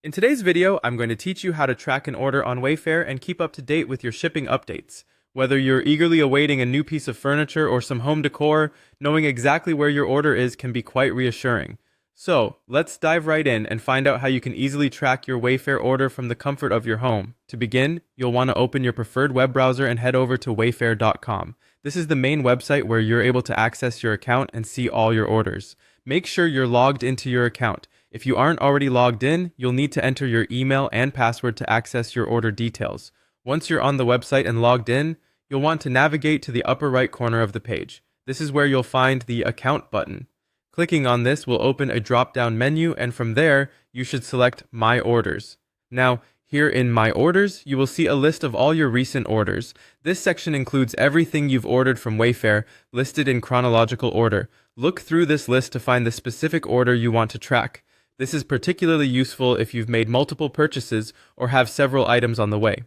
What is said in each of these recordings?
In today's video, I'm going to teach you how to track an order on Wayfair and keep up to date with your shipping updates. Whether you're eagerly awaiting a new piece of furniture or some home decor, knowing exactly where your order is can be quite reassuring. So, let's dive right in and find out how you can easily track your Wayfair order from the comfort of your home. To begin, you'll want to open your preferred web browser and head over to wayfair.com. This is the main website where you're able to access your account and see all your orders. Make sure you're logged into your account. If you aren't already logged in, you'll need to enter your email and password to access your order details. Once you're on the website and logged in, you'll want to navigate to the upper right corner of the page. This is where you'll find the Account button. Clicking on this will open a drop-down menu, and from there, you should select My Orders. Now, here in My Orders, you will see a list of all your recent orders. This section includes everything you've ordered from Wayfair, listed in chronological order. Look through this list to find the specific order you want to track. This is particularly useful if you've made multiple purchases or have several items on the way.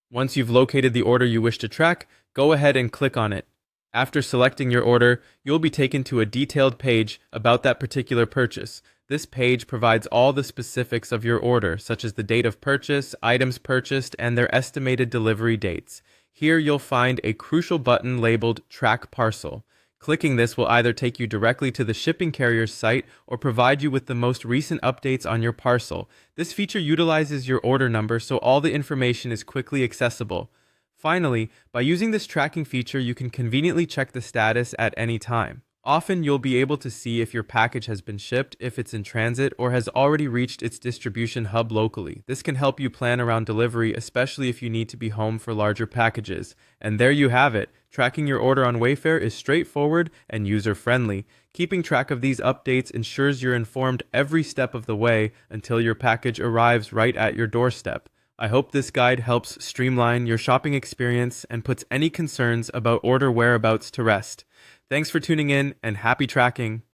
Once you've located the order you wish to track, go ahead and click on it. After selecting your order, you'll be taken to a detailed page about that particular purchase. This page provides all the specifics of your order, such as the date of purchase, items purchased, and their estimated delivery dates. Here you'll find a crucial button labeled Track Parcel. Clicking this will either take you directly to the shipping carrier's site or provide you with the most recent updates on your parcel. This feature utilizes your order number, so all the information is quickly accessible. Finally, by using this tracking feature, you can conveniently check the status at any time. Often, you'll be able to see if your package has been shipped, if it's in transit, or has already reached its distribution hub locally. This can help you plan around delivery, especially if you need to be home for larger packages. And there you have it. Tracking your order on Wayfair is straightforward and user-friendly. Keeping track of these updates ensures you're informed every step of the way until your package arrives right at your doorstep. I hope this guide helps streamline your shopping experience and puts any concerns about order whereabouts to rest. Thanks for tuning in, and happy tracking!